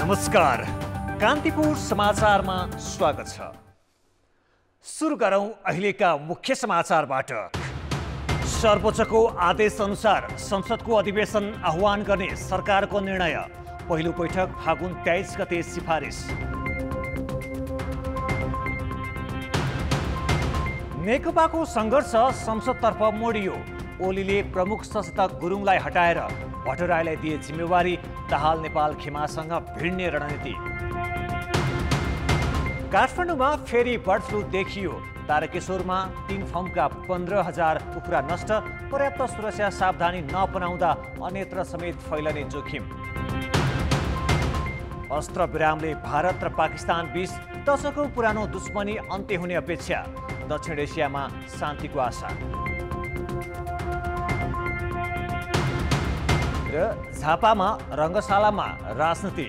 नमस्कार, कान्तिपुर समाचारमा स्वागत छ। सुरु गरौं अहिलेका मुख्य समाचारबाट। सर्वोच्चको आदेश अनुसार संसदको अधिवेशन आह्वान गर्ने सरकारको निर्णय। पहिलो बैठक फागुन 23 गते सिफारिस। नेकपाको सङ्घर्ष संसदतर्फ मोडियो। ओलीले प्रमुख सचेतक गुरुङलाई हटाएर भट्टराईलाई दिए जिम्मेवारी। दाहाल नेपाल खेमासँग भिड्ने रणनीति। काठमाडौँमा फेरि बर्ड फ्लू देखियो। तारकेश्वरमा 3 फर्मका 15,000 कुखुरा नष्ट। पर्याप्त सुरक्षा सावधानी नअपनाउँदा अन्यत्र समेत फैलने जोखिम। अस्त्र विरामले भारत र पाकिस्तान बीच दशकौं पुरानो दुश्मनी अन्त्य हुने अपेक्षा। दक्षिण एसियामा शान्तिको आशा। र झापामा रङ्गशालामा राजनीति।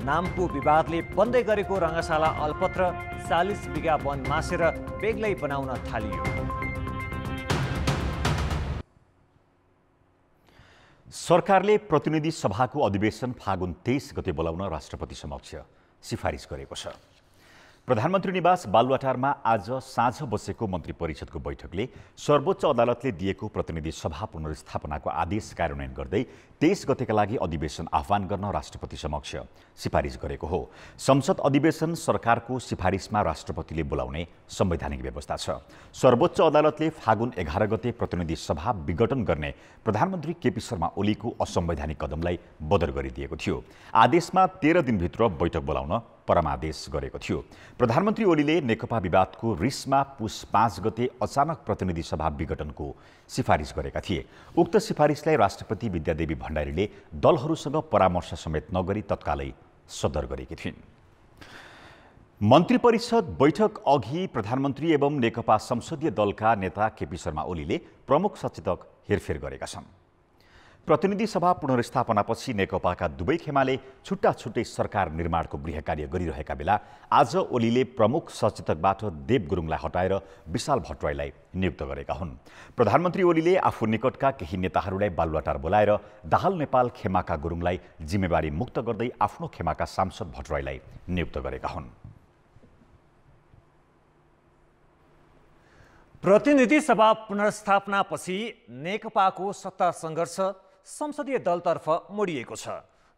नामको विवादले बन्दै गरेको रङ्गशाला अलपत्र 40 बिघा वन मासेर बेग्लै बनाउन थालियो। सरकारले प्रतिनिधि सभाको अधिवेशन फागुन 23 गते बोलाउन राष्ट्रपति समक्ष सिफारिस गरेको छ। प्रधानमन्त्री निवास बालुवाटारमा आज साँझ बसेको मन्त्री परिषदको बैठकले सर्वोच्च अदालतले दिएको प्रतिनिधि सभा पुनर्स्थापनाको आदेश कार्यान्वयन गर्दै 23 गतेका लागि अधिवेशन आह्वान गर्न राष्ट्रपति समक्ष सिफारिस गरेको हो। संसद अधिवेशन सरकारको सिफारिसमा राष्ट्रपतिले बोलाउने संवैधानिक व्यवस्था छ। सर्वोच्च अदालतले फागुन 11 गते प्रतिनिधि सभा विघटन गर्ने प्रधानमन्त्री केपी शर्मा ओलीको असंवैधानिक कदमलाई बदर गरिदिएको थियो। आदेशमा 13 दिनभित्र बैठक बोलाउन परमादेश गरेको थियो। प्रधानमन्त्री ओलीले नेकपा विवादको रिसमा पुस 5 गते अचानक प्रतिनिधि सभा विघटनको सिफारिस गरेका थिए। उक्त सिफारिसलाई राष्ट्रपति विद्यादेवी भण्डारीले दलहरूसँग परामर्श समेत नगरी तत्कालै सदर गरेकी थिइन्। मन्त्री परिषद बैठक अघि प्रधानमन्त्री एवं नेकपा संसदीय दलका नेता केपी शर्मा ओलीले प्रमुख सचेतक हेरफेर गरेका छन्। प्रतिनिधि सभा पुनर्स्थापनापछि नेकपाका दुवै खेमाले छुट्टा छुट्टै सरकार निर्माणको गृह कार्य गरिरहेका बेला आज ओलीले प्रमुख सचेतकबाट देव गुरुङलाई हटाएर विशाल भट्टराईलाई नियुक्त गरेका हुन्। प्रधानमन्त्री ओलीले आफू निकटका केही नेताहरूलाई बालुवाटार बोलाएर दाहाल नेपाल खेमाका गुरुङलाई जिम्मेवारी मुक्त गर्दै आफ्नो खेमाका सांसद भट्टराईलाई नियुक्त गरेका हुन्। प्रतिनिधि सभा पुनर्स्थापनापछि नेकपाको सत्ता सङ्घर्ष संसदीय दलतर्फ मोडिएको छ।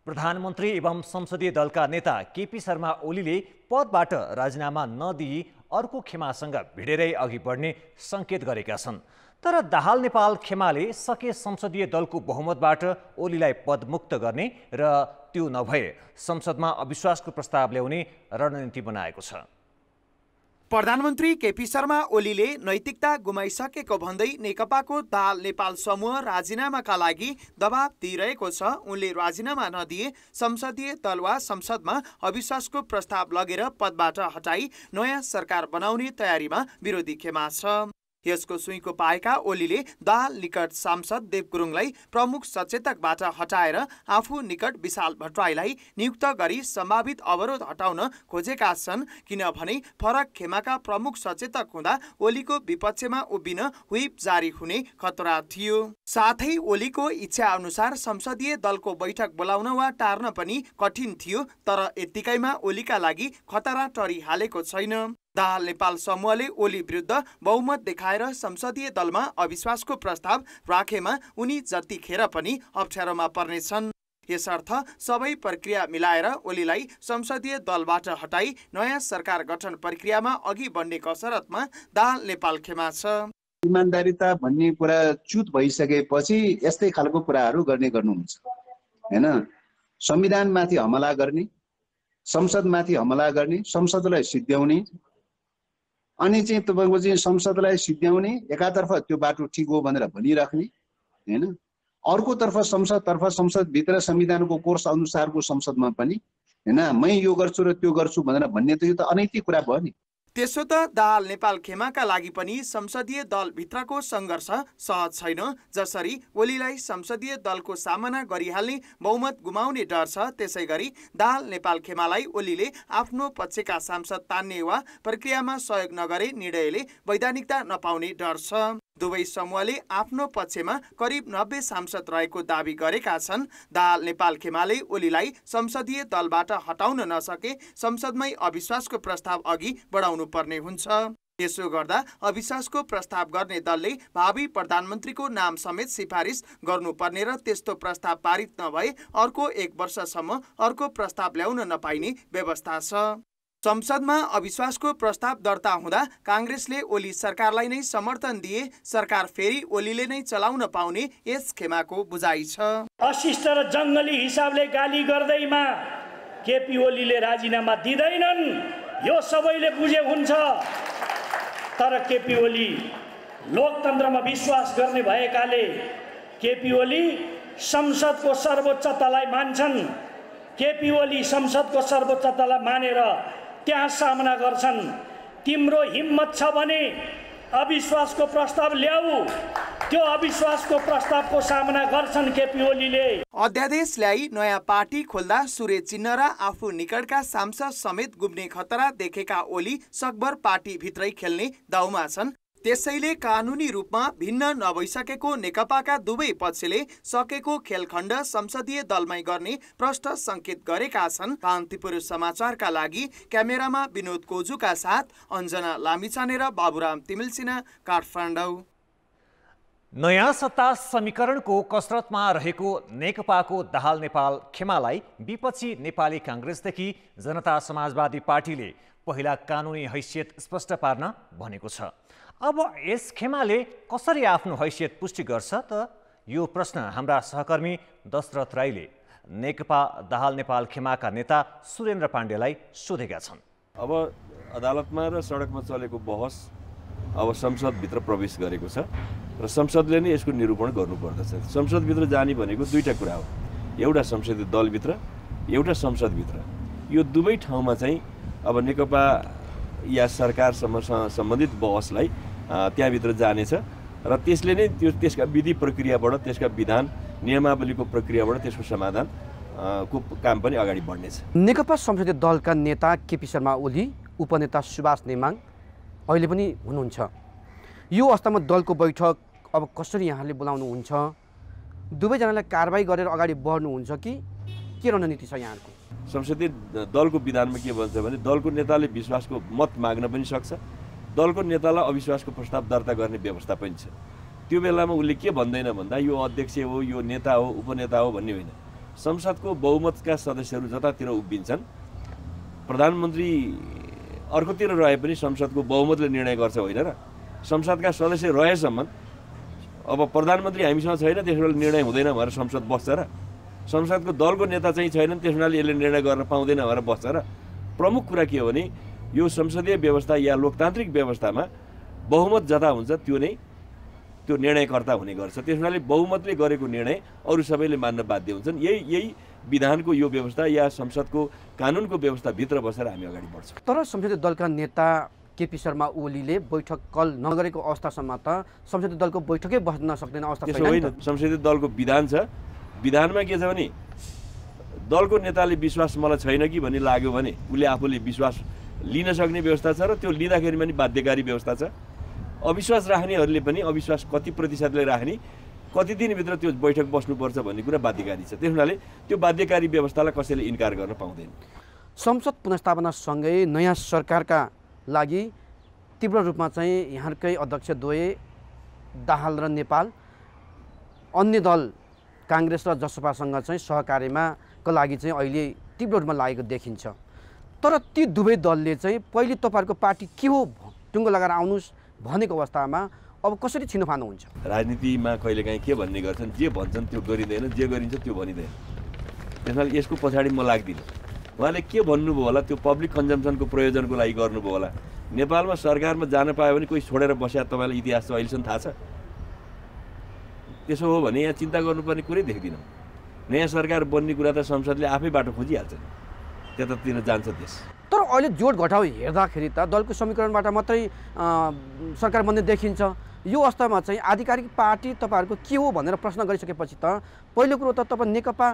प्रधानमन्त्री एवं संसदीय दलका नेता केपी शर्मा ओलीले पदबाट राजीनामा नदिई अर्को खेमासँग भिडेरै अघि बढ्ने सङ्केत गरेका छन्। तर दाहाल नेपाल खेमाले सके संसदीय दलको बहुमतबाट ओलीलाई पदमुक्त गर्ने र त्यो नभए संसदमा अविश्वासको प्रस्ताव ल्याउने रणनीति बनाएको छ। प्रधानमन्त्री केपी शर्मा ओलीले नैतिकता गुमाइसकेको भन्दै नेकपाको दाहाल नेपाल समूह राजीनामाका लागि दबाब दिइरहेको छ। उनले राजीनामा नदिए संसदीय दल वा संसदमा अविश्वासको प्रस्ताव लगेर पदबाट हटाई नयाँ सरकार बनाउने तयारीमा विरोधी खेमा छ। यसको सुइँको पाएका ओलीले दाहाल निकट सांसद देव गुरुङलाई प्रमुख सचेतकबाट हटाएर आफू निकट विशाल भट्टराईलाई नियुक्त गरी सम्भावित अवरोध हटाउन खोजेका छन्। किनभने फरक खेमाका प्रमुख सचेतक हुँदा ओलीको विपक्षमा उभिन व्हिप जारी हुने खतरा थियो। साथै ओलीको इच्छा अनुसार संसदीय दलको बैठक बोलाउन वा टार्न पनि कठिन थियो। तर यत्तिकैमा ओलीका लागि खतरा टरिहालेको छैन। दाहाल नेपाल समूहले ओली विरुद्ध बहुमत देखाएर संसदीय दलमा अविश्वासको प्रस्ताव राखेमा उनी जतिखेर पनि अप्ठ्यारोमा पर्नेछन्। यसर्थ सबै प्रक्रिया मिलाएर ओलीलाई संसदीय दलबाट हटाई नयाँ सरकार गठन प्रक्रियामा अघि बढ्ने कसरतमा दाहाल नेपाल खेमा छ। इमानदारीता भन्ने कुरा च्युत भइसकेपछि यस्तै खालको कुराहरू गर्नुहुन्छ हैन। संविधानमाथि हमला गर्ने, संसदमाथि हमला गर्ने, संसदलाई सिद्ध्याउने अनि चाहिँ तपाईको चाहिँ संसदलाई सिद्ध्याउने एकातर्फ त्यो बाटो ठिक हो भनेर भनिराख्ने हैन। अर्कोतर्फ संसदभित्र संविधानको कोर्स अनुसारको संसदमा पनि हैन मै यो गर्छु र त्यो गर्छु भनेर भन्ने त यो त अनैतिक कुरा भयो नि। त्यसो त दाहाल नेपाल खेमाका लागि पनि संसदीय दल भित्रको सङ्घर्ष सहज छैन। जसरी ओलीलाई संसदीय दलको सामना गरिहाल्ने बहुमत गुमाउने डर छ, त्यसै गरी दाहाल नेपाल खेमालाई ओलीले आफ्नो पक्षका सांसद तान्ने वा प्रक्रियामा सहयोग नगरे निर्णयले वैधानिकता नपाउने डर छ। दुवै समूहले आफ्नो पक्षमा करिब 90 सांसद रहेको दावी गरेका छन्। दाहाल नेपाल खेमाले ओलीलाई संसदीय दलबाट हटाउन नसके संसदमै अविश्वासको प्रस्ताव अघि बढाउनु पर्ने हुन्छ। यसो गर्दा अविश्वासको प्रस्ताव गर्ने दलले भावी प्रधानमन्त्रीको नाम समेत सिफारिस गर्नुपर्ने र त्यस्तो प्रस्ताव पारित नभए अर्को 1 वर्षसम्म अर्को प्रस्ताव ल्याउन नपाइने व्यवस्था छ। संसदमा अविश्वासको प्रस्ताव दर्ता हुँदा काङ्ग्रेसले ओली सरकारलाई नै समर्थन दिए सरकार फेरि ओलीले नै चलाउन पाउने यस खेमाको बुझाइ छ। अशिष्ट र जङ्गली हिसाबले गाली गर्दैमा केपी ओलीले राजीनामा दिँदैनन्, यो सबैले बुझे हुन्छ। तर केपी ओली लोकतन्त्रमा विश्वास गर्ने भएकाले केपी ओली संसदको सर्वोच्चतालाई मान्छन्। केपी ओली संसदको सर्वोच्चतालाई मानेर त्यहाँ सामना गर्छन्। तिम्रो हिम्मत छ भने अविश्वासको प्रस्ताव ल्याऊ, त्यो अविश्वासको प्रस्तावको सामना गर्छन् केपी ओलीले। अध्यादेश ल्याई नयाँ पार्टी खोल्दा सूर्य चिन्ह र आफू निकटका सांसद समेत गुम्ने खतरा देखेका ओली सकभर पार्टी भित्रै खेल्ने दाउमा छन्। त्यसैले कानुनी रूपमा भिन्न नभइसकेको नेकपाका दुवै पक्षले सकेको खेलखण्ड संसदीय दलमै गर्ने प्रष्ट संकेत गरेका छन्। कान्तिपुर समाचारका लागि क्यामेरामा विनोद कोजुका साथ अञ्जना लामिछाने र बाबुराम तिमिलसिना, काठमाडौँ। नयाँ सत्ता समीकरणको कसरतमा रहेको नेकपाको दाहाल नेपाल खेमालाई विपक्षी नेपाली काङ्ग्रेसदेखि जनता समाजवादी पार्टीले पहिला कानुनी हैसियत स्पष्ट पार्न भनेको छ। अब यस खेमाले कसरी आफ्नो हैसियत पुष्टि गर्छ त? यो प्रश्न हाम्रा सहकर्मी दशरथ राईले नेकपा दाहाल नेपाल खेमाका नेता सुरेन्द्र पाण्डेलाई सोधेका छन्। अब अदालतमा र सडकमा चलेको बहस अब संसदभित्र प्रवेश गरेको छ र संसदले नै यसको निरूपण गर्नुपर्दछ। संसदभित्र जाने भनेको दुईटा कुरा हो, एउटा संसदीय दलभित्र, एउटा संसदभित्र। यो दुवै ठाउँमा चाहिँ अब नेकपा या सरकारसँग सम्बन्धित बहसलाई त्यहाँभित्र जानेछ र त्यसले नै त्यसका विधि प्रक्रियाबाट, त्यसका विधान नियमावलीको प्रक्रियाबाट त्यसको समाधान को काम पनि अगाडि बढ्नेछ। नेकपा संसदीय दलका नेता केपी शर्मा ओली, उपनेता सुभाष नेमाङ अहिले पनि हुनुहुन्छ। यो अवस्थामा दलको बैठक अब कसरी यहाँले बोलाउनुहुन्छ? दुवैजनालाई कारबाही गरेर अगाडि बढ्नुहुन्छ कि के रणनीति छ यहाँको? संसदीय दलको विधानमा के भन्छ भने दलको नेताले विश्वासको मत माग्न पनि सक्छ, दलको नेतालाई अविश्वासको प्रस्ताव दर्ता गर्ने व्यवस्था पनि छ। त्यो बेलामा उसले के भन्दैन भन्दा यो अध्यक्ष हो, यो नेता हो, उपनेता हो भन्ने होइन। संसदको बहुमतका सदस्यहरू जतातिर उभिन्छन्, प्रधानमन्त्री अर्कोतिर रहे पनि संसदको बहुमतले निर्णय गर्छ होइन र? संसदका सदस्य रहेसम्म अब प्रधानमन्त्री हामीसँग छैन, त्यसो बेला निर्णय हुँदैन भनेर संसद बस्छ र? संसदको दलको नेता चाहिँ छैनन्, त्यस हुनाले यसले निर्णय गर्न पाउँदैन भनेर बस्छ र? प्रमुख कुरा के हो भने यो संसदीय व्यवस्था या लोकतान्त्रिक व्यवस्थामा बहुमत जता हुन्छ त्यो निर्णयकर्ता हुने गर्छ। त्यस हुनाले बहुमतले गरेको निर्णय अरू सबैले मान्न बाध्य हुन्छन्। यही विधानको यो व्यवस्था या संसदको कानुनको व्यवस्थाभित्र बसेर हामी अगाडि बढ्छौँ। तर संसदीय दलका नेता केपी शर्मा ओलीले बैठक कल नगरेको अवस्थासम्म त संसदीय दलको बैठकै बस्न सक्दैन अवस्था छैन। होइन, संसदीय दलको विधान छ। विधानमा के छ भने दलको नेताले विश्वास मलाई छैन कि भन्ने लाग्यो भने उसले आफूले विश्वास लिन सक्ने व्यवस्था छ र त्यो लिँदाखेरि पनि बाध्यकारी व्यवस्था छ। अविश्वास राख्नेहरूले पनि अविश्वास कति प्रतिशतले राख्ने, कति दिनभित्र त्यो बैठक बस्नुपर्छ भन्ने कुरा बाध्यकारी छ। त्यस हुनाले त्यो बाध्यकारी व्यवस्थालाई कसैले इन्कार गर्न पाउँदैन। संसद पुनर्स्थापनासँगै नयाँ सरकारका लागि तीव्र रूपमा चाहिँ यहाँकै अध्यक्ष द्वय दाहाल र नेपाल, अन्य दल काङ्ग्रेस र जसपासँग चाहिँ सहकार्यमा को लागि चाहिँ अहिले तीव्र रूपमा लागेको देखिन्छ। तर ती दुवै दलले चाहिँ पहिले तपाईँहरूको पार्टी के हो टुङ्गो लगाएर आउनुहोस् भनेको अवस्थामा अब कसरी छिनोफानो हुन्छ? राजनीतिमा कहिलेकाहीँ के भन्ने गर्छन्, जे भन्छन् त्यो गरिँदैन, जे गरिन्छ त्यो भनिँदैन। त्यसमा यसको पछाडि म लाग्दिनँ। उहाँले के भन्नुभयो होला, त्यो पब्लिक कन्जम्सनको प्रयोजनको लागि गर्नुभयो होला। नेपालमा सरकारमा जान पायो भने कोही छोडेर बस्या तपाईँलाई इतिहास चाहिँ अहिलेसम्म थाहा छ? त्यसो हो भने यहाँ चिन्ता गर्नुपर्ने कुरै देख्दिनँ। नयाँ सरकार बन्ने कुरा त संसदले आफै बाटो खोजिहाल्छ, त्यतातिर जान्छ देश। तर अहिले जोड घटाउ हेर्दाखेरि त दलको समीकरणबाट मात्रै सरकार बन्ने देखिन्छ। यो अवस्थामा चाहिँ आधिकारिक पार्टी तपाईँहरूको के हो भनेर प्रश्न गरिसकेपछि त पहिलो कुरो त तपाईँ नेकपा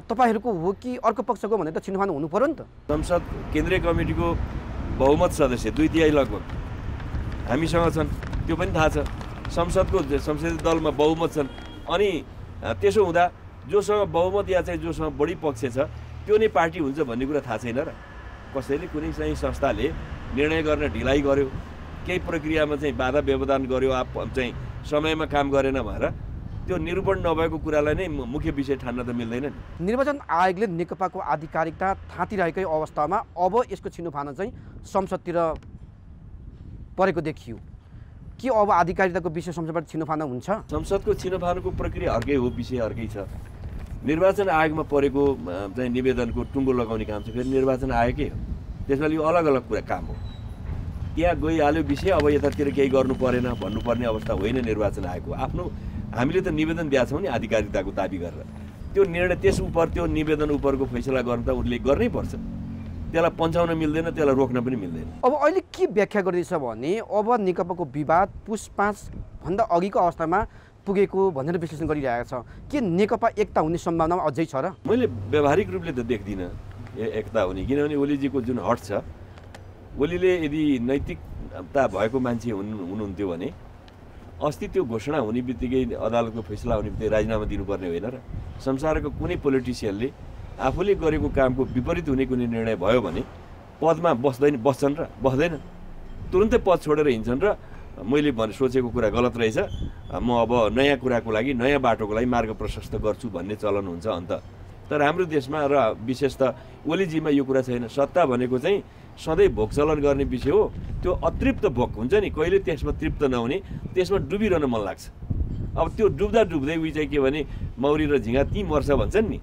तपाईँहरूको हो कि अर्को पक्षको भनेर त छिनफान हुनु पर्यो नि त। संसद केन्द्रीय कमिटीको बहुमत सदस्य 2/3 लगभग हामीसँग छन्, त्यो पनि थाहा छ। संसदीय दलमा बहुमत छन् अनि त्यसो हुँदा जोसँग बहुमत या चाहिँ जोसँग बढी पक्ष छ त्यो नै पार्टी हुन्छ भन्ने कुरा थाहा छैन र कसैले कुनै चाहिँ संस्थाले निर्णय गर्न ढिलाइ गर्यो केही प्रक्रियामा चाहिँ बाधा व्यवधान गर्यो चाहिँ समयमा काम गरेन भनेर त्यो निरूपण नभएको कुरालाई नै मुख्य विषय ठान्न त मिल्दैन नि। निर्वाचन आयोगले नेकपाको आधिकारिकता थाँतिरहेकै अवस्थामा अब यसको छिनोफानो चाहिँ संसदतिर परेको देखियो के अब आधिकारिकताको विषय संसदबाट छिनोफानो हुन्छ? संसदको छिनोफानोको प्रक्रिया अर्कै हो, विषय अर्कै छ। निर्वाचन आयोगमा परेको चाहिँ निवेदनको टुङ्गो लगाउने काम चाहिँ फेरि निर्वाचन आयोगकै हो, त्यसमा यो अलग अलग कुरा काम हो। त्यहाँ गइहाल्यो विषय, अब यतातिर केही गर्नु परेन भन्नुपर्ने अवस्था होइन निर्वाचन आयोगको। आफ्नो हामीले त निवेदन दिएको छौँ नि आधिकारिकताको दाबी गरेर, त्यो निर्णय त्यस उप त्यो निवेदन उपरको फैसला गर्नु त उसले गर्नै पर्छ, त्यसलाई पन्छाउन मिल्दैन, त्यसलाई रोक्न पनि मिल्दैन। अब अहिले के व्याख्या गरिँदैछ भने अब नेकपाको विवाद पुस 5 भन्दा अघिको अवस्थामा पुगेको भनेर विश्लेषण गरिरहेको छ। के नेकपा एकता हुने सम्भावना अझै छ र? मैले व्यावहारिक रूपले त देख्दिनँ एकता हुने, किनभने ओलीजीको जुन हट छ, ओलीले यदि नैतिकता भएको मान्छे हुनुहुन्थ्यो भने अस्ति त्यो घोषणा हुने बित्तिकै अदालतको फैसला हुने बित्तिकै राजीनामा दिनुपर्ने होइन र। संसारको कुनै पोलिटिसियनले आफूले गरेको कामको विपरीत हुने कुनै निर्णय भयो भने पदमा बस्छन् र बस्दैन, तुरुन्तै पद छोडेर हिँड्छन् र मैले सोचेको कुरा गलत रहेछ, म अब नयाँ कुराको लागि नयाँ बाटोको लागि मार्ग प्रशस्त गर्छु भन्ने चलन हुन्छ अन्त। तर हाम्रो देशमा र विशेष त ओलीजीमा यो कुरा छैन। सत्ता भनेको चाहिँ सधैँ भोक चलन गर्ने विषय हो, त्यो अतृप्त भोक हुन्छ नि, कहिले त्यसमा तृप्त नहुने, त्यसमा डुबिरहन मन लाग्छ। अब त्यो डुब्दा डुब्दै उही चाहिँ के भने मौरी र झिँगा ती मर्छ भन्छन् नि,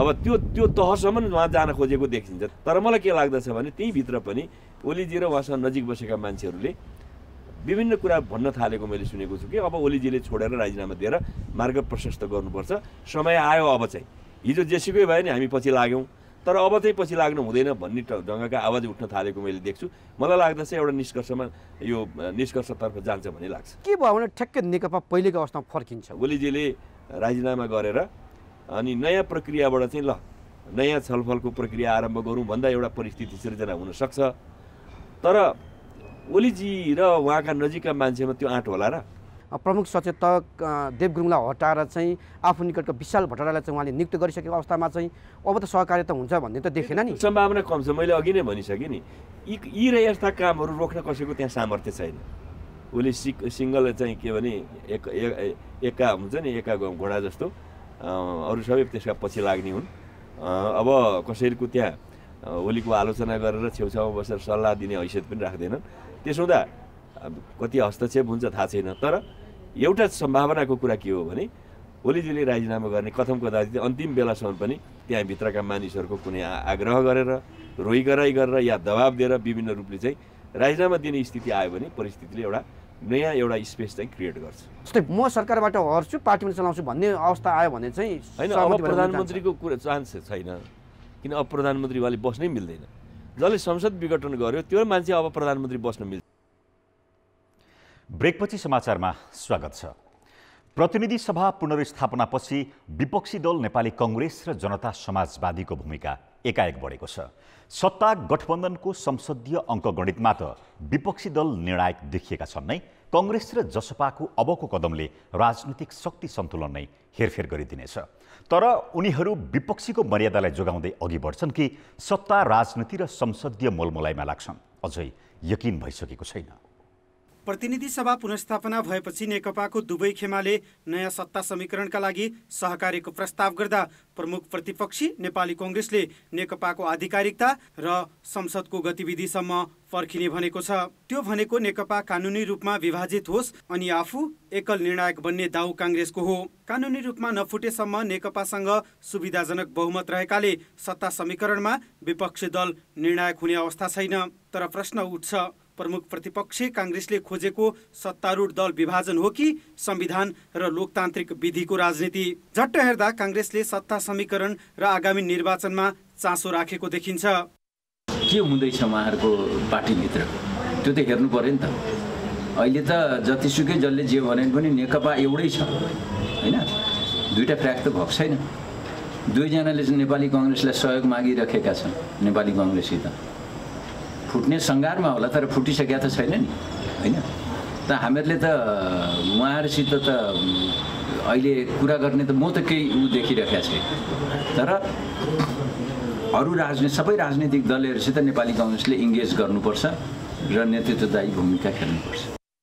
अब त्यो तहसम्म उहाँ जान खोजेको देखिन्छ। तर मलाई के लाग्दछ भने त्यहीँभित्र पनि ओलीजी र उहाँसँग नजिक बसेका मान्छेहरूले विभिन्न कुरा भन्न थालेको मैले सुनेको छु कि अब ओलीजीले छोडेर राजीनामा दिएर मार्ग प्रशस्त गर्नुपर्छ, समय आयो अब चाहिँ। हिजो जेसुकै भयो नि हामी पछि लाग्यौँ, तर अब चाहिँ पछि लाग्नु हुँदैन भन्ने ढङ्गका आवाज उठ्न थालेको मैले देख्छु। मलाई लाग्दछ एउटा निष्कर्षमा यो निष्कर्षतर्फ जान्छ भन्ने लाग्छ। के भयो भने ठ्याक्कै नेकपा पहिलेको अवस्थामा फर्किन्छ? ओलीजीले राजीनामा गरेर अनि नयाँ प्रक्रियाबाट चाहिँ ल नयाँ छलफलको प्रक्रिया आरम्भ गरौँ भन्दा एउटा परिस्थिति सिर्जना हुनसक्छ। तर ओलीजी र उहाँका नजिकका मान्छेमा त्यो आँट होला र? प्रमुख सचेतक देव गुरुङलाई हटाएर चाहिँ आफू निकटको विशाल भट्टराईलाई चाहिँ उहाँले नियुक्त गरिसकेको अवस्थामा चाहिँ अब त सहकार्यता हुन्छ भन्ने त देखेन नि। सम्भावना कम छ, मैले अघि नै भनिसकेँ नि। यी र यस्ता कामहरू रोक्न कसैको त्यहाँ सामर्थ्य छैन। उसले सिङ्गल चाहिँ के भने एका हुन्छ नि, एका घोडा जस्तो, अरू सबै त्यसका पछि लाग्ने हुन्। अब कसैको त्यहाँ ओलीको आलोचना गरेर छेउछाउमा बसेर सल्लाह दिने हैसियत पनि राख्दैनन्। त्यसो हुँदा कति हस्तक्षेप हुन्छ थाहा छैन। तर एउटा सम्भावनाको कुरा के हो भने ओलीजीले राजीनामा गर्ने कथम कदाचित अन्तिम बेलासम्म पनि त्यहाँभित्रका मानिसहरूको कुनै आग्रह गरेर रोइगराई गरेर या दबाब दिएर विभिन्न रूपले चाहिँ राजीनामा दिने स्थिति आयो भने परिस्थितिले एउटा स्पेस चाहिँ क्रिएट गर्छ। जस्तै म सरकारबाट हर्छु पार्टीमा चलाउँछु भन्ने अवस्था आयो भने चाहिँ होइन, अब प्रधानमन्त्रीको कुरा चान्स छैन, किन अब प्रधानमन्त्रीवाले बस्नै मिल्दैन। जसले संसद विघटन गर्यो त्यो मान्छे अब प्रधानमन्त्री बस्न मिल्छ। ब्रेकपछि समाचारमा स्वागत छ। प्रतिनिधि सभा पुनर्स्थापनापछि विपक्षी दल नेपाली कांग्रेस र जनता समाजवादीको भूमिका एकाएक बढेको छ। सत्ता गठबन्धनको संसदीय अङ्कगणितमा त विपक्षी दल निर्णायक देखिएका छन् नै, कांग्रेस र जसपाको अबको कदमले राजनीतिक शक्ति सन्तुलन नै हेरफेर गरिदिनेछ। तर उनीहरू विपक्षीको मर्यादालाई जोगाउँदै अघि बढ्छन् कि सत्ता राजनीति र संसदीय मोलमोलाइमा लाग्छन्, अझै यकिन भइसकेको छैन। प्रतिनिधि सभा पुनर्स्थापना भएपछि नेकपाको दुवै खेमाले नयाँ सत्ता समीकरणका लागि सहकार्यको प्रस्ताव गर्दा प्रमुख प्रतिपक्षी नेपाली कांग्रेसले नेकपाको आधिकारिकता र संसदको गतिविधिसम्म फर्किने भनेको छ। त्यो भनेको नेकपा कानुनी रूपमा विभाजित होस् अनि आफू एकल निर्णायक बन्ने दाउ कांग्रेसको हो। कानुनी रूपमा नफुटेसम्म नेकपासँग सुविधाजनक बहुमत रहेकाले सत्ता समीकरणमा विपक्षी दल निर्णायक हुने अवस्था छैन। तर प्रश्न उठ्छ, प्रमुख प्रतिपक्षी कांग्रेसले खोजेको सत्तारूढ दल विभाजन हो कि संविधान र लोकतान्त्रिक विधिको राजनीति? झट्ट हेर्दा कांग्रेसले सत्ता समीकरण र आगामी निर्वाचनमा चासो राखेको देखिन्छ। के हुँदैछ उहाँहरूको पार्टीभित्र त्यो त हेर्नु पर्यो नि त। अहिले त जतिसुकै जसले जे भने पनि नेकपा एउटै छ होइन, दुईटा फ्र्याक त भएको छैन। दुईजनाले चाहिँ नेपाली कांग्रेसलाई सहयोग मागिराखेका छन्। नेपाली कांग्रेससित फुट्ने सङ्घारमा होला, तर फुटिसकेका त छैन नि होइन। त हामीहरूले त उहाँहरूसित त अहिले कुरा गर्ने त म त केही देखिरहेको छु, तर अरू सबै राजनीतिक दलहरूसित नेपाली काङ्ग्रेसले इङ्गेज गर्नुपर्छ र नेतृत्वदायी भूमिका खेल्नुपर्छ।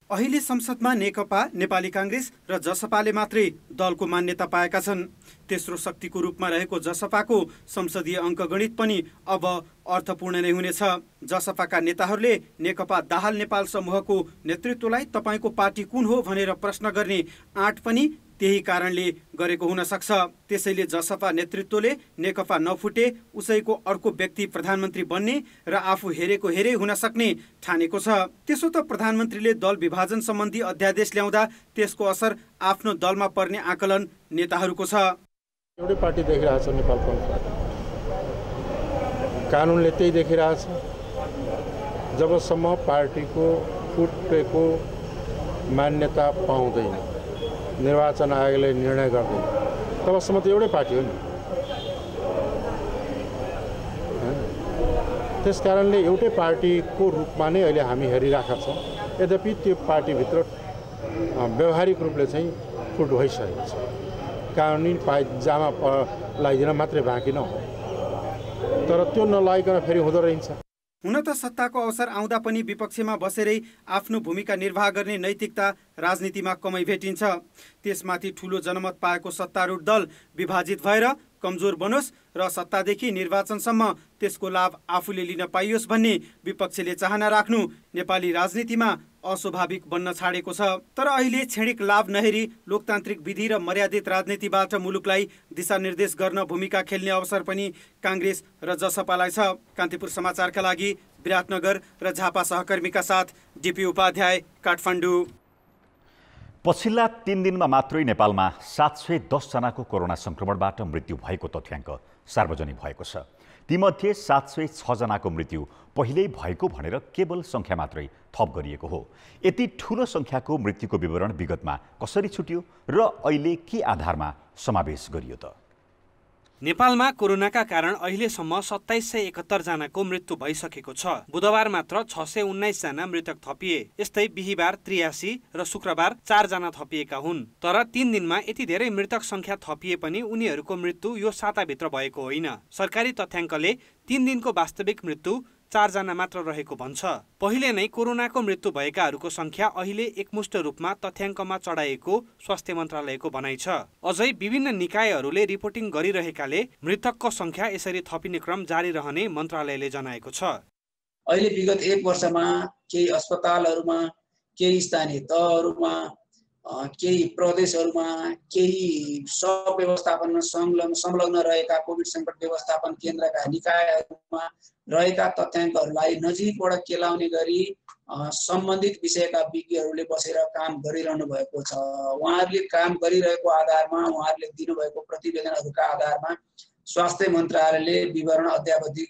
अहिले संसदमा नेकपा, नेपाली काङ्ग्रेस र जसपाले मात्रै दलको मान्यता पाएका छन्। तेस्रो शक्तिको रूपमा रहेको जसपाको संसदीय अङ्कगणित पनि अब अर्थपूर्ण नै हुनेछ। जसपाका नेताहरूले नेकपा दाहाल नेपाल समूहको नेतृत्वलाई तपाईँको पार्टी कुन हो भनेर प्रश्न गर्ने आँट पनि त्यही कारणले गरेको हुन सक्छ। त्यसैले जसपा नेतृत्वले नेकपा नफुटे उसैको अर्को व्यक्ति प्रधानमन्त्री बन्ने र आफू हेरेको हेरै हुन सक्ने ठानेको छ। त्यसो त प्रधानमन्त्रीले दल विभाजन सम्बन्धी अध्यादेश ल्याउँदा त्यसको असर आफ्नो दलमा पर्ने आकलन नेताहरूको छ। एउटै पार्टी देखिरहेछ नेपाल कम्युनिस्ट पार्टी, कानुनले त्यही देखिरहेछ। जबसम्म पार्टीको फुटेको मान्यता पाउँदैन, निर्वाचन आयोगले निर्णय गर्दैन, तबसम्म त एउटै पार्टी हो नि। त्यस कारणले एउटै पार्टीको रूपमा नै अहिले हामी हेरिरहेका छौँ। यद्यपि त्यो पार्टीभित्र व्यवहारिक रूपले चाहिँ फुट भइसकेको छ। कानुनी पाइजामा लगाइदिन मात्रै बाँकी नहो, तर त्यो नलागिकन फेरि हुँदो रहन्छ। हुन त सत्ताको अवसर आउँदा पनि विपक्षमा बसेरै आफ्नो भूमिका निर्वाह गर्ने नैतिकता राजनीतिमा कमै भेटिन्छ। त्यसमाथि ठूलो जनमत पाएको सत्तारूढ दल विभाजित भएर कमजोर बनोस् र सत्तादेखि निर्वाचनसम्म त्यसको लाभ आफूले लिन पाइयोस् भन्ने विपक्षले चाहना राख्नु नेपाली राजनीतिमा अस्वाभाविक बन्न छाडेको छ। तर अहिले क्षणिक लाभ नहेरी लोकतान्त्रिक विधि र मर्यादित राजनीतिबाट मुलुकलाई दिशानिर्देश गर्न भूमिका खेल्ने अवसर पनि काङ्ग्रेस र जसपालाई छ। कान्तिपुर समाचारका लागि विराटनगर र झापा सहकर्मीका साथ डिपी उपाध्याय, काठमाडौँ। पछिल्ला 3 दिनमा मात्रै नेपालमा 710 जनाको कोरोना संक्रमणबाट मृत्यु भएको तथ्याङ्क सार्वजनिक भएको छ। तीमध्ये 706 जनाको मृत्यु पहिल्यै भएको भनेर केवल सङ्ख्या मात्रै थप गरिएको हो। यति ठूलो सङ्ख्याको मृत्युको विवरण विगतमा कसरी छुट्यो र अहिले के आधारमा समावेश गरियो त? नेपालमा कोरोनाका कारण अहिलेसम्म 2771 जनाको मृत्यु भइसकेको छ। बुधबार मात्र 619 जना मृतक थपिए। यस्तै बिहीबार 83 र शुक्रबार 4 जना थपिएका हुन्। तर 3 दिनमा यति धेरै मृतक संख्या थपिए पनि उनीहरूको मृत्यु यो साताभित्र भएको होइन। सरकारी तथ्याङ्कले 3 दिनको वास्तविक मृत्यु 4 जना मात्र रहेको भन्छ। पहिले नै कोरोनाको मृत्यु भएकाहरूको संख्या अहिले एकमुष्ट रूपमा तथ्याङ्कमा चढाएको स्वास्थ्य मन्त्रालयको भनाइ छ। अझै विभिन्न निकायहरूले रिपोर्टिङ गरिरहेकाले मृतकको संख्या यसरी थपिने क्रम जारी रहने मन्त्रालयले जनाएको छ। अहिले विगत 1 वर्षमा केही अस्पतालहरूमा, केही स्थानीय तहहरूमा, केही प्रदेशहरूमा, केही सब व्यवस्थापनमा संलग्न रहेका कोभिड सङ्कट व्यवस्थापन केन्द्रका निकायहरूमा रहेका तथ्याङ्कहरूलाई नजिकबाट केलाउने गरी सम्बन्धित विषयका विज्ञहरूले बसेर काम गरिरहनु भएको छ। उहाँहरूले काम गरिरहेको आधारमा, उहाँहरूले दिनुभएको प्रतिवेदनहरूका आधारमा स्वास्थ्य मन्त्रालयले विवरण अद्यावधि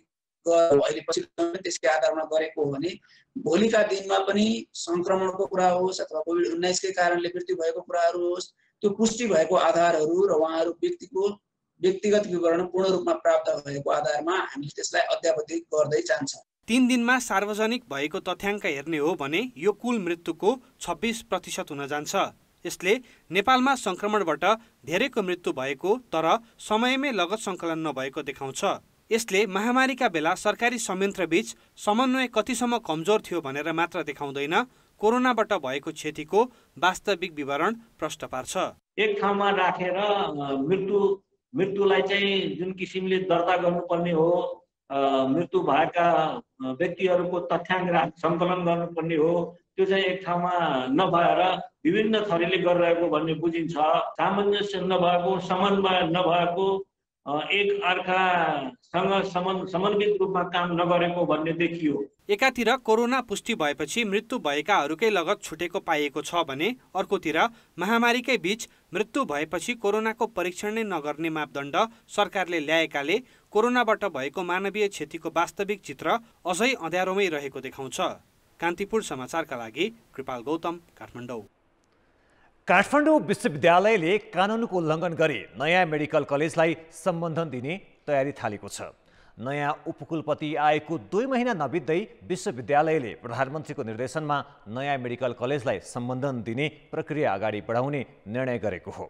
अहिले पछि त्यसकै आधारमा गरेको हो भने भोलिका दिनमा पनि संक्रमणको कुरा होस् अथवा कोभिड-19 कै कारणले मृत्यु भएको कुराहरू होस्, त्यो पुष्टि भएको आधारहरू र उहाँहरू व्यक्तिगत विवरण पूर्ण रूपमा प्राप्त भएको आधारमा हामीले त्यसलाई अद्यावधि गर्दै जान्छ। 3 दिनमा सार्वजनिक भएको तथ्याङ्क हेर्ने हो भने यो कुल मृत्युको 26% हुन जान्छ। यसले नेपालमा संक्रमणबाट धेरैको मृत्यु भएको तर समयमै लगत सङ्कलन नभएको देखाउँछ। यसले महामारीका बेला सरकारी संयन्त्रबीच समन्वय कतिसम्म कमजोर थियो भनेर मात्र देखाउँदैन, कोरोनाबाट भएको क्षतिको वास्तविक विवरण प्रश्न पार्छ। एक ठाउँमा राखेर मृत्युलाई चाहिँ जुन किसिमले दर्ता गर्नुपर्ने हो, मृत्यु भएका व्यक्तिहरूको तथ्याङ्क सङ्कलन गर्नुपर्ने हो, त्यो चाहिँ एक ठाउँमा नभएर विभिन्न थरीले गरिरहेको भन्ने बुझिन्छ। सामञ्जस्य नभएको, समन्वय नभएको, एक अर्कासँग समन्वित रूपमा काम नगरेको भन्ने देखियो। एकातिर कोरोना पुष्टि भएपछि मृत्यु भएकाहरूकै लगत छुटेको पाइएको छ भने अर्कोतिर महामारीकै बीच मृत्यु भएपछि कोरोनाको परीक्षण नै नगर्ने मापदण्ड सरकारले ल्याएकाले कोरोनाबाट भएको मानवीय क्षतिको वास्तविक चित्र अझै अँध्यारोमै रहेको देखाउँछ। कान्तिपुर समाचारका लागि कृपाल गौतम, काठमाडौँ। काठमाडौँ विश्वविद्यालयले कानुनको उल्लङ्घन गरी नयाँ मेडिकल कलेजलाई सम्बन्धन दिने तयारी थालेको छ। नयाँ उपकुलपति आएको 2 महिना नबित्दै विश्वविद्यालयले प्रधानमन्त्रीको निर्देशनमा नयाँ मेडिकल कलेजलाई सम्बन्धन दिने प्रक्रिया अगाडि बढाउने निर्णय गरेको हो।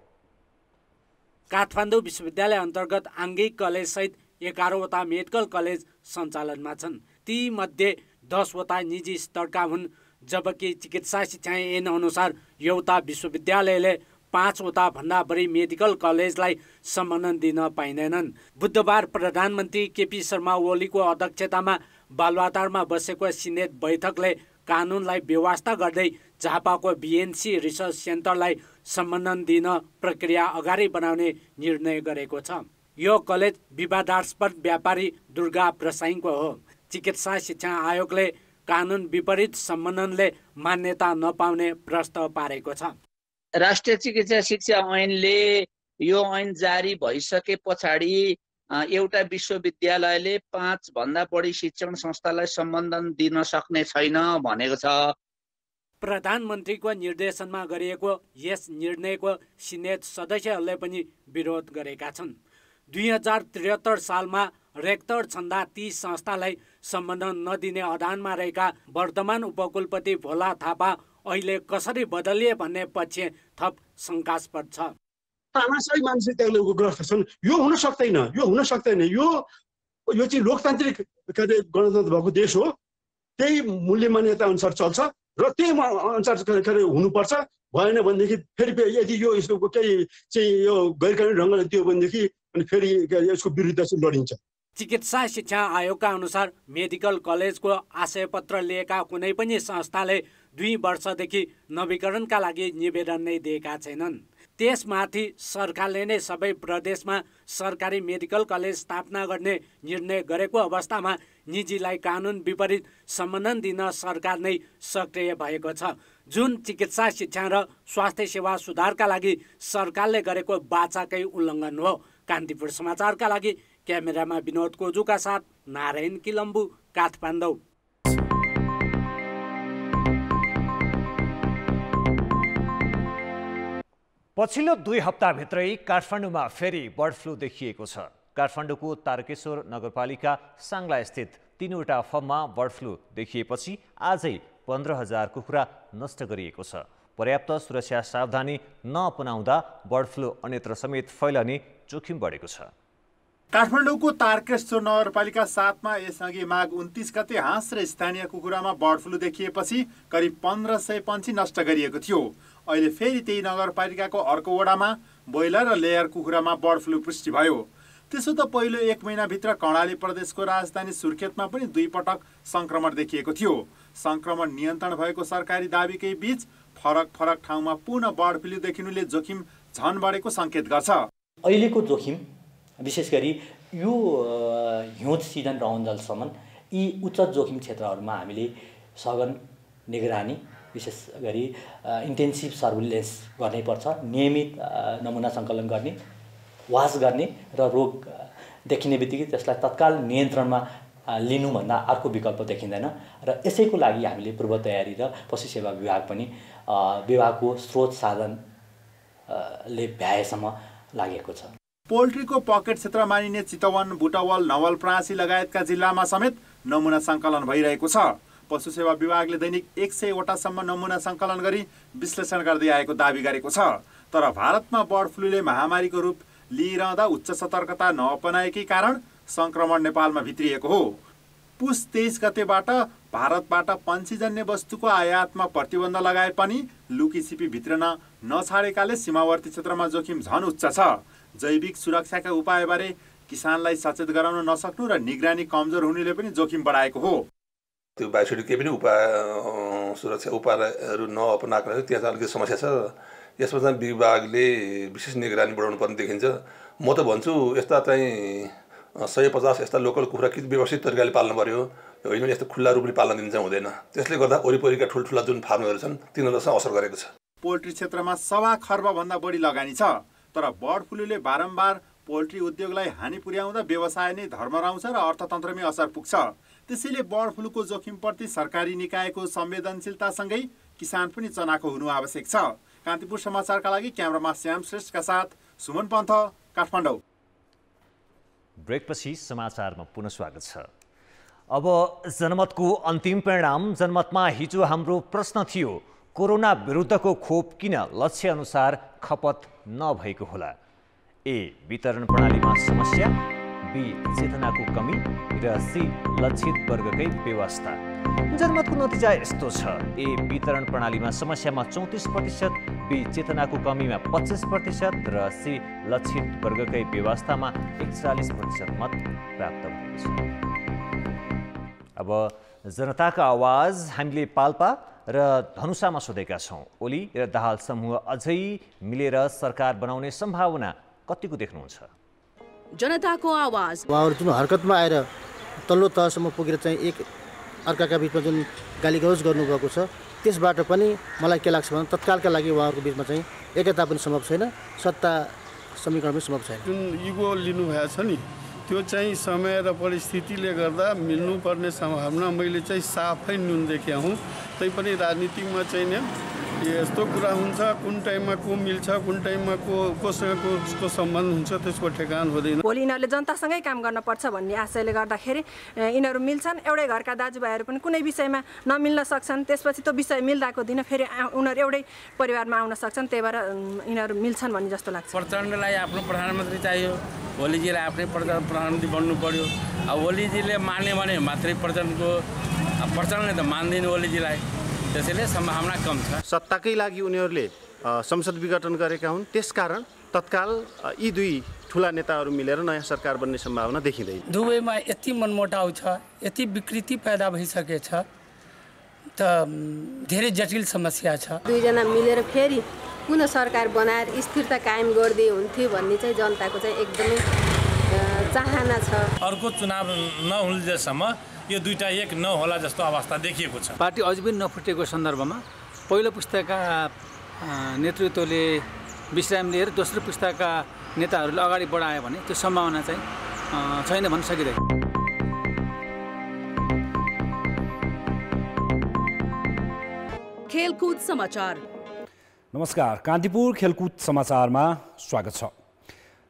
काठमाडौँ विश्वविद्यालय अन्तर्गत आङ्गिक कलेजसहित 11वटा मेडिकल कलेज सञ्चालनमा छन्। ती मध्ये 10वटा निजी स्तरका हुन्, जबकि चिकित्सा शिक्षा ऐन अनुसार एउटा विश्वविद्यालयले 5वटा भन्दा बढी मेडिकल कलेजलाई सम्बन्धन दिन पाइँदैनन्। बुधबार प्रधानमन्त्री केपी शर्मा ओलीको अध्यक्षतामा बालुवाटारमा बसेको सिनेट बैठकले कानुनलाई बेवास्ता गर्दै झापाको बीएनसी रिसर्च सेन्टरलाई सम्बन्धन दिन प्रक्रिया अगाडि बढाउने निर्णय गरेको छ। यो कलेज विवादास्पद व्यापारी दुर्गा प्रसाईको हो। चिकित्सा शिक्षा आयोगले कानुन विपरीत सम्बन्धनले मान्यता नपाउने प्रस्ताव पारेको छ। राष्ट्रिय चिकित्सा शिक्षा ऐनले यो ऐन जारी भइसके पछाडि एउटा विश्वविद्यालयले 5 भन्दा बढी शिक्षण संस्थालाई सम्बन्धन दिन सक्ने छैन भनेको छ। प्रधानमन्त्रीको निर्देशनमा गरिएको यस निर्णयको सिनेट सदस्यहरूले पनि विरोध गरेका छन्। 2073 सालमा रेक्टर छँदा ती संस्थालाई सम्बन्धन नदिने अडानमा रहेका वर्तमान उपकुलपति भोला थापा अहिले कसरी बदलिए भन्ने पक्ष थप शङ्कास्पद छ। तानाशाही मानसिकताग्रस्त छन्। यो हुन सक्दैन, यो चाहिँ लोकतान्त्रिक गणतन्त्र भएको देश हो। त्यही मूल्य मान्यता अनुसार चल्छ र त्यही अनुसार हुनुपर्छ। भएन भनेदेखि फेरि यदि यो यसको केही चाहिँ यो गैर कानुनी ढङ्गले दियो भनेदेखि अनि फेरि यसको विरुद्ध चाहिँ लडिन्छ। चिकित्सा शिक्षा आयोगका अनुसार मेडिकल कलेजको आशयपत्र लिएका कुनै पनि संस्थाले 2 वर्षदेखि नवीकरणका लागि निवेदन नै दिएका छैनन्। त्यसमाथि सरकारले नै सबै प्रदेशमा सरकारी मेडिकल कलेज स्थापना गर्ने निर्णय गरेको अवस्थामा निजीलाई कानुन विपरीत सम्बन्धन दिन सरकार नै सक्रिय भएको छ, जुन चिकित्सा शिक्षा र स्वास्थ्य सेवा सुधारका लागि सरकारले गरेको वाचाकै उल्लङ्घन हो। कान्तिपुर समाचारका लागि क्यामेरामा विनोद कोजुका साथ नारायण किलम्बु, काठमाडौँ। पछिल्लो 2 हप्ताभित्रै काठमाडौँमा फेरि बर्ड फ्लू देखिएको छ। काठमाडौँको तारकेश्वर नगरपालिका साङ्ला स्थित 3वटा फर्ममा बर्ड फ्लू देखिएपछि आजै 15,000 कुखुरा नष्ट गरिएको छ। पर्याप्त सुरक्षा सावधानी नअपनाउँदा बर्ड फ्लू अन्यत्र समेत फैलने जोखिम बढेको छ। काठमाडौँको तारकेश्वर नगरपालिका 7 मा यसअघि माघ 29 गते हाँस र स्थानीय कुखुरामा बर्ड फ्लू देखिएपछि करिब 1500 पन्छी नष्ट गरिएको थियो। अहिले फेरि त्यही नगरपालिकाको अर्को वडामा ब्रोइलर र लेयर कुखुरामा बर्ड फ्लू पुष्टि भयो। त्यसो त पहिलो 1 महिनाभित्र कर्णाली प्रदेशको राजधानी सुर्खेतमा पनि 2 पटक संक्रमण देखिएको थियो। संक्रमण नियन्त्रण भएको सरकारी दाबीकै बीच फरक ठाउँमा पुनः बर्ड फ्लू देखिनुले जोखिम झन बढेको संकेत गर्छ। अहिलेको जोखिम विशेष गरी यो हिउँद सिजन रहन्जेलसम्म यी उच्च जोखिम क्षेत्रहरूमा हामीले सघन निगरानी, विशेष गरी इन्टेन्सिभ सर्भिलेन्स गर्नैपर्छ। नियमित नमुना सङ्कलन गर्ने, वास गर्ने र रोग देखिने बित्तिकै त्यसलाई तत्काल नियन्त्रणमा लिनुभन्दा अर्को विकल्प देखिँदैन। र यसैको लागि हामीले पूर्व तयारी र पशु सेवा विभाग पनि विभागको स्रोत साधनले भ्याएसम्म लागेको छ। पोल्ट्रीको पकेट क्षेत्र मानिने चितवन, बुटवल, नवलपरासी लगायतका जिल्लामा समेत नमुना सङ्कलन भइरहेको छ। पशु सेवा विभागले दैनिक 100वटासम्म नमुना सङ्कलन गरी विश्लेषण गर्दै आएको दावी गरेको छ। तर भारतमा बर्ड फ्लूले महामारीको रूप लिइरहँदा उच्च सतर्कता नअपनाएकै कारण संक्रमण नेपालमा भित्रिएको हो। पुस 23 गतेबाट भारतबाट पन्छीजन्य वस्तुको आयातमा प्रतिबन्ध लगाए पनि लुकीछिपी भित्रन नछाडेकाले सीमावर्ती क्षेत्रमा जोखिम झन उच्च छ। जैविक सुरक्षाका उपायबारे किसानलाई सचेत गराउन नसक्नु र निगरानी कमजोर हुनुले पनि जोखिम बढाएको हो। त्यो बायोसिटी केही पनि सुरक्षा उपायहरू नअपनाएको त्यहाँ चाहिँ अलिकति समस्या छ। यसमा चाहिँ विभागले विशेष निगरानी बढाउनु पर्ने देखिन्छ। म त भन्छु यस्ता चाहिँ 150 यस्ता लोकल कुखुरा कि व्यवस्थित तरिकाले पाल्नु पर्यो, होइन यस्तो खुल्ला रूपले पाल्न दिनु चाहिँ हुँदैन। त्यसले गर्दा वरिपरिका ठुल्ठुला जुन फार्महरू छन् तिनीहरूलाई असर गरेको छ। पोल्ट्री क्षेत्रमा 1.25 खर्बभन्दा बढी लगानी छ। तर बर्ड फ्लूले बारम्बार पोल्ट्री उद्योगलाई हानि पुर्याउँदा व्यवसाय नै धर्मराउँछ र अर्थतन्त्रमै असर पुग्छ। त्यसैले बर्ड फ्लूको जोखिमप्रति सरकारी निकायको संवेदनशीलतासँगै किसान पनि चनाखो हुनु आवश्यक छ। कान्तिपुर समाचारका लागि क्यामेरामा श्याम श्रेष्ठका साथ सुमन पन्थ, काठमाडौँ। ब्रेकपछि समाचारमा पुनः स्वागत छ। अब जनमतको अन्तिम परिणाम। जनमतमा हिजो हाम्रो प्रश्न थियो, कोरोना विरुद्धको खोप किन लक्ष्य अनुसार खपत नभएको होला? ए, वितरण प्रणालीमा समस्या, बी, चेतनाको कमी र सी, लक्षित वर्गकै व्यवस्था। जनमतको नतिजा यस्तो छ। ए, वितरण प्रणालीमा समस्यामा 34%, बी, चेतनाको कमीमा 25% र सी, लक्षित वर्गकै व्यवस्थामा 41% मत प्राप्त भएको छ। अब जनताका आवाज हामीले पाल्पा र धनुषामा सोधेका छौँ। ओली र दाहाल समूह अझै मिलेर सरकार बनाउने सम्भावना कतिको देख्नुहुन्छ? जनताको आवाज। उहाँहरू जुन हरकतमा आएर तल्लो तहसम्म पुगेर चाहिँ एक अर्काका बिचमा जुन गालीगलौज गर्नुभएको छ, त्यसबाट पनि मलाई के लाग्छ भने तत्कालका लागि उहाँहरूको बिचमा चाहिँ एकता पनि सम्भव छैन, सत्ता समीकरण पनि सम्भव छैन। जुन इगो लिनुभएको छ नि, त्यो चाहिँ समय र परिस्थितिले गर्दा मिल्नुपर्ने सम्भावना मैले चाहिँ साफै न्यून देखेँ हुँ। तैपनि राजनीतिमा चाहिँ नि यस्तो कुरा हुन्छ, कुन टाइममा को मिल्छ, कुन टाइममा कोसँग को सम्बन्ध हुन्छ, त्यसको ठेगान हुँदैन। भोलि यिनीहरूले जनतासँगै काम गर्नुपर्छ भन्ने आशयले गर्दाखेरि यिनीहरू मिल्छन्। एउटै घरका दाजुभाइहरू पनि कुनै विषयमा नमिल्न सक्छन्, त्यसपछि त्यो विषय मिल्दाको दिन फेरि उनीहरू एउटै परिवारमा आउन सक्छन्। त्यही भएर यिनीहरू मिल्छन् भन्ने जस्तो लाग्छ। प्रचण्डलाई आफ्नो प्रधानमन्त्री चाहियो, ओलीजीलाई आफ्नै प्रधानमन्त्री बन्नु पर्यो। अब ओलीजीले मान्यो भने मात्रै प्रचण्डले त मान्दैन ओलीजीलाई, त्यसैले सम्भावना कम छ। सत्ताकै लागि उनीहरूले संसद विघटन गरेका हुन्, त्यसकारण तत्काल यी दुई ठुला नेताहरू मिलेर नयाँ सरकार बन्ने सम्भावना देखिँदैन। दुवैमा यति मनमुटाउ छ, यति विकृति पैदा भइसकेछ, त धेरै जटिल समस्या छ। दुईजना मिलेर फेरि पुनः सरकार बनाएर स्थिरता कायम गर्दै हुन्थ्यो भन्ने चाहिँ जनताको चाहिँ एकदमै चाहना छ। अर्को चुनाव नहुन्जेलसम्म यो दुईटा एक नहोला जस्तो अवस्था देखिएको छ। पार्टी अझै पनि नफुटेको सन्दर्भमा पहिलो पुस्ताका नेतृत्वले विश्राम लिएर दोस्रो पुस्ताका नेताहरूले अगाडि बढायो भने त्यो सम्भावना चाहिँ छैन भन्न सकिँदैन। खेलकुद समाचार। नमस्कार, कान्तिपुर खेलकुद समाचारमा स्वागत छ।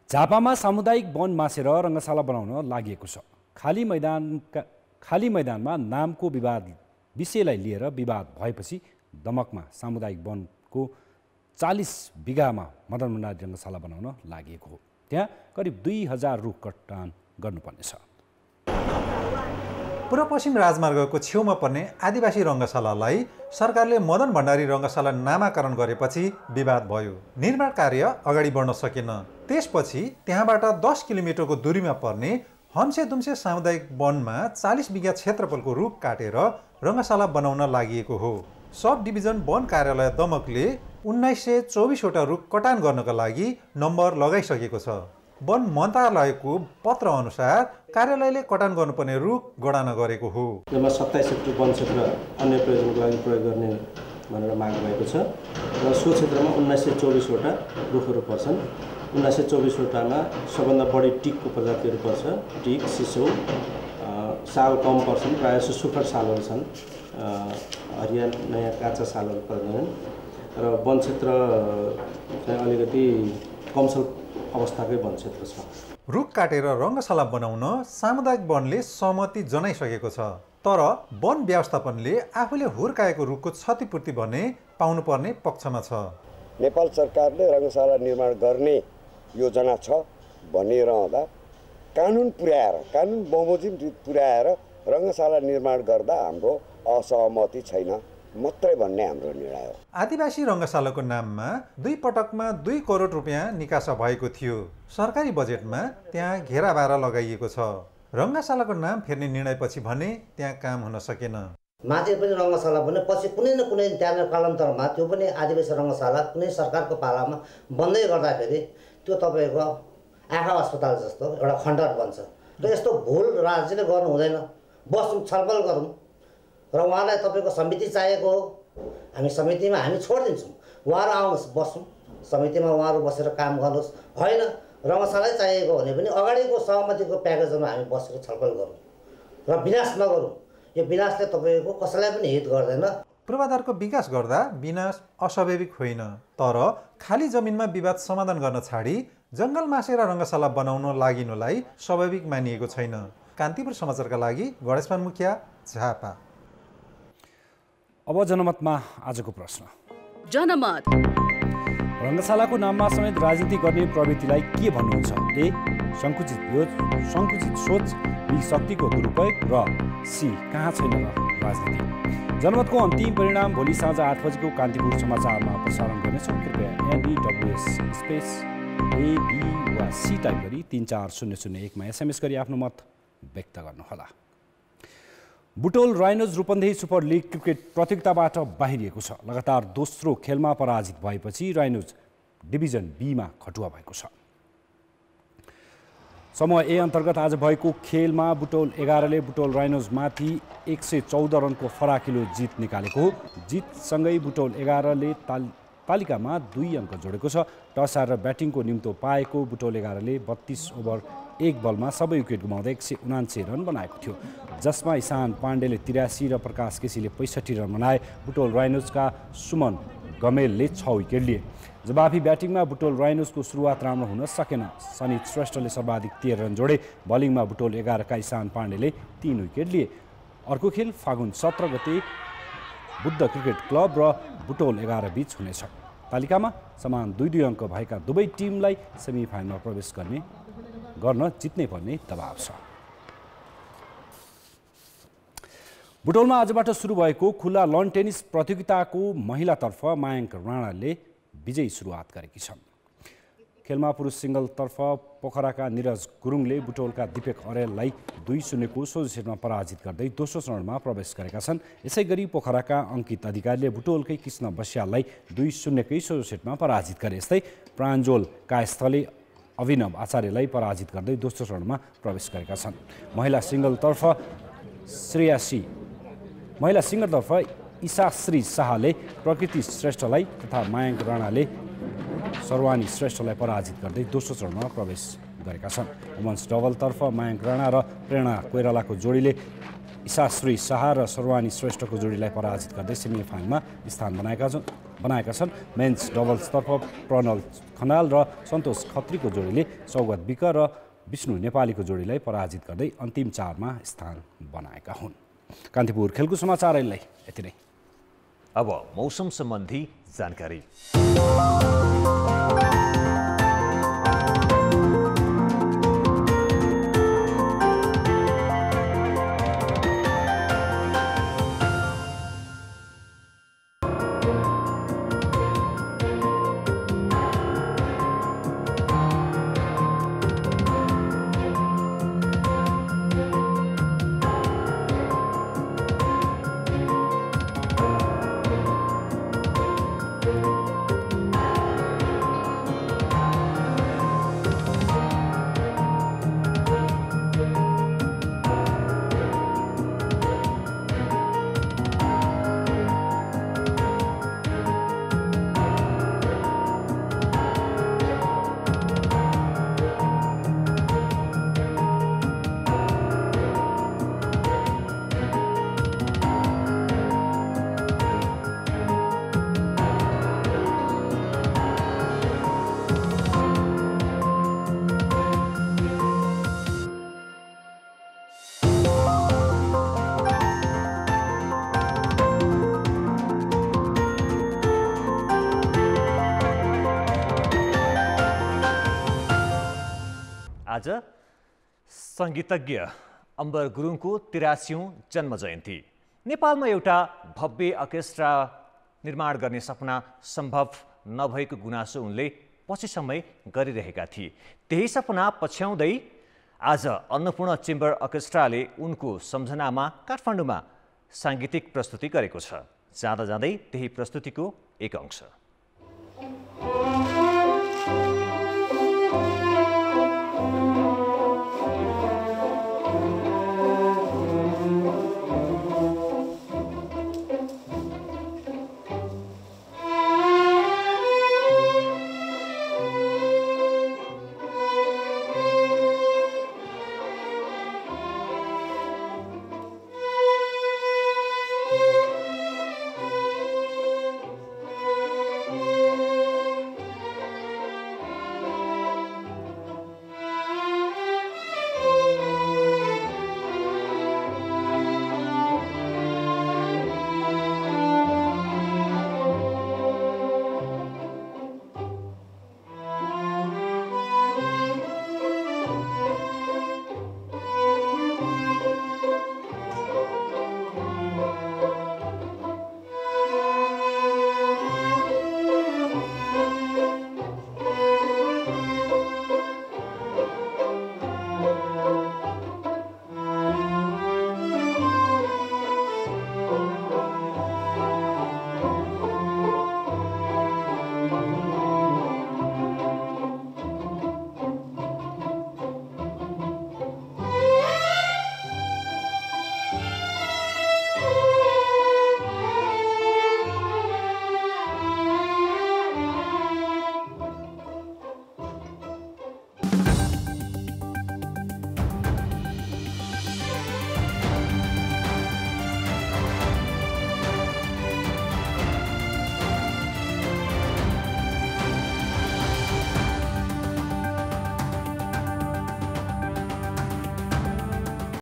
झापामा सामुदायिक वन मासेर रङ्गशाला बनाउन लागि छ। खाली मैदानमा नामको विषयलाई लिएर विवाद भएपछि दमकमा सामुदायिक वनको 40 बिघामा मदन भण्डारी रङ्गशाला बनाउन लागि हो। त्यहाँ करिब 2000 रुख कटान गर्नुपर्नेछ। पूर्व पश्चिम राजमार्गको छेउमा पर्ने आदिवासी रङ्गशालालाई सरकारले मदन भण्डारी रङ्गशाला नामाकरण गरेपछि विवाद भयो। निर्माण कार्य अगाडि बढ्न सकेन। त्यसपछि त्यहाँबाट 10 किलोमिटरको दूरीमा पर्ने हम्से सामुदायिक वनमा 40 बिघा क्षेत्रफलको रुख काटेर रङ्गशाला बनाउन लागि हो। सब डिभिजन वन कार्यालय दमकले 1924 वटा रुख कटान गर्नका लागि नम्बर लगाइसकेको छ। वन मन्त्रालयको पत्र अनुसार कार्यालयले कटान गर्नुपर्ने रुख गणना गरेको हो। जम्मा 27 हेक्टर वन क्षेत्र अन्य प्रयोजनको लागि प्रयोग गर्ने भनेर माग भएको छ र सो क्षेत्रमा 1924 वटा रुखहरू पर्छन्। 1924 वटामा सबभन्दा बढी टिकको प्रजातिहरू पर्छ। टिक, सिसौ, साल कम पर्छन्, प्रायः सुखर सालहरू छन्, हरिया नयाँ काँचा सालहरू पर्दैनन् र वन क्षेत्र चाहिँ अलिकति कमसल अवस्थाकै वन क्षेत्र छ। रुख काटेर रङ्गशाला बनाउन सामुदायिक वनले सहमति जनाइसकेको छ, तर वन व्यवस्थापनले आफूले हुर्काएको रुखको क्षतिपूर्ति भने पाउनुपर्ने पक्षमा छ। नेपाल सरकारले रङ्गशाला निर्माण गर्ने योजना छ भनिरहँदा कानुन बमोजिम पुर्याएर रङ्गशाला निर्माण गर्दा हाम्रो असहमति छैन मात्रै भन्ने हाम्रो निर्णय हो। आदिवासी रङ्गशालाको नाममा 2 पटकमा 2 करोड रुपियाँ निकासा भएको थियो। सरकारी बजेटमा त्यहाँ घेराबारा लगाइएको छ। रङ्गशालाको नाम फेर्ने निर्णयपछि भने त्यहाँ काम हुन सकेन। माथि पनि रङ्गशाला भने पछि कुनै न कुनै त्यहाँ कालान्तरमा त्यो पनि आदिवासी रङ्गशाला कुनै सरकारको पालामा बन्दै गर्दाखेरि त्यो तपाईँको आँखा अस्पताल जस्तो एउटा खण्डर बन्छ र यस्तो भुल राज्यले गर्नु हुँदैन। बसौँ, छलफल गरौँ र उहाँलाई तपाईँको समिति चाहिएको हो, हामी समितिमा हामी छोडिदिन्छौँ, उहाँहरू आउनुहोस्, बसौँ समितिमा, उहाँहरू बसेर काम गर्नुहोस्। होइन रङ्गशालै चाहिएको भने पनि अगाडिको सहमतिको प्याकेजमा हामी बसेर छलफल गरौँ र विनाश नगरौँ। यो विनाशले तपाईँको कसैलाई पनि हित गर्दैन। पूर्वाधारको विकास गर्दा विनाश अस्वाभाविक होइन, तर खाली जमिनमा विवाद समाधान गर्न छाडी जङ्गल मासेर रङ्गशाला बनाउन लागिनुलाई स्वाभाविक मानिएको छैन। कान्तिपुर समाचारका लागि गणेशमान मुखिया, झापा। अब जनमतमा आजको प्रश्न। जनमत। रङ्गशालाको नाममा समेत राजनीति गर्ने प्रवृत्तिलाई के भन्नुहुन्छ? ए. सङ्कुचित सोच, बी. शक्तिको दुरुपयोग र सी. कहाँ छैन र राजनीति। जनमतको अन्तिम परिणाम भोलि साँझ 8 बजेको कान्तिपुर समाचारमा प्रसारण गर्नेछौँ। कृपया NEWS स्पेस A, B वा C टाइप गरी 34001मा SMS गरी आफ्नो मत व्यक्त गर्नुहोला। Butwal Rhinos Rupandehi super league cricket प्रतियोगिताबाट बाहिरिएको छ। लगातार दोस्रो खेलमा पराजित भएपछि राइनोज डिभिजन बीमा खटुवा भएको छ। समूह ए अन्तर्गत आज भएको खेलमा बुटोल 11ले बुटोल राइनोजमाथि 114 रनको फराकिलो जित निकालेको हो। जितसँगै बुटोल 11ले तालिकामा 2 अङ्क जोडेको छ। टस हारेर ब्याटिङको निम्तो पाएको बुटोल 11ले 32 ओभर 1 बलमा सबै विकेट गुमाउँदै 179 रन बनाएको थियो, जसमा इशान पाण्डेले 83 र प्रकाश केसीले 65 रन बनाए। बुटोल राइनोजका सुमन गमेलले 6 विकेट लिए। जवाफी ब्याटिङमा बुटोल राइनोजको सुरुवात राम्रो हुन सकेन। सनी श्रेष्ठले सर्वाधिक 13 रन जोडे। बलिङमा बुटोल 11का इशान पाण्डेले 3 विकेट लिए। अर्को खेल फागुन 17 गते बुद्ध क्रिकेट क्लब र बुटोल 11 बीच हुनेछ। तालिकामा समान 2-2 अङ्क भएका दुवै टिमलाई सेमिफाइनलमा प्रवेश गर्न जित्नै पर्ने दबाव छ। बुटोलमा आजबाट सुरु भएको खुल्ला लन टेनिस प्रतियोगिताको महिलातर्फ मायाङ्क राणाले विजयी सुरुवात गरेकी छन्। खेलमा पुरुष सिङ्गलतर्फ पोखराका निरज गुरुङले बुटोलका दिपेक अर्याललाई 2-0 को सोझो सेटमा पराजित गर्दै दोस्रो चरणमा प्रवेश गरेका छन्। यसै गरी पोखराका अङ्कित अधिकारीले बुटोलकै कृष्ण बस्याललाई 2-0 कै सोझो सेटमा पराजित गरे। यस्तै प्राञ्जोल कायस्थले अभिनव आचार्यलाई पराजित गर्दै दोस्रो चरणमा प्रवेश गरेका छन्। महिला सिङ्गलतर्फ ईशाश्री शाहले प्रकृति श्रेष्ठलाई तथा मायाङ्क राणाले सर्वानी श्रेष्ठलाई पराजित गर्दै दोस्रो चरणमा प्रवेश गरेका छन्। वुमन्स डबलतर्फ मायाङ्क राणा र प्रेरणा कोइरालाको जोडीले ईशाश्री शाह र सर्वानी श्रेष्ठको जोडीलाई पराजित गर्दै सेमिफाइनलमा स्थान बनाएका छन्। मेन्स डबल्सतर्फ प्रणल खनाल र सन्तोष खत्रीको जोडीले सौगत विक र विष्णु नेपालीको जोडीलाई पराजित गर्दै अन्तिम 4मा स्थान बनाएका हुन्। कान्तिपुर खेलकुद समाचार अहिले यति नै। अब मौसम सम्बन्धी जानकारी। आज सङ्गीतज्ञ अम्बर गुरुङको 83औं जन्म जयन्ती। नेपालमा एउटा भव्य अर्केस्ट्रा निर्माण गर्ने सपना सम्भव नभएको गुनासो उनले पछिसम्मै गरिरहेका थिए। त्यही सपना पछ्याउँदै आज अन्नपूर्ण चेम्बर अर्केस्ट्राले उनको सम्झनामा काठमाडौँमा साङ्गीतिक प्रस्तुति गरेको छ। जाँदा जाँदै त्यही प्रस्तुतिको एक अंश।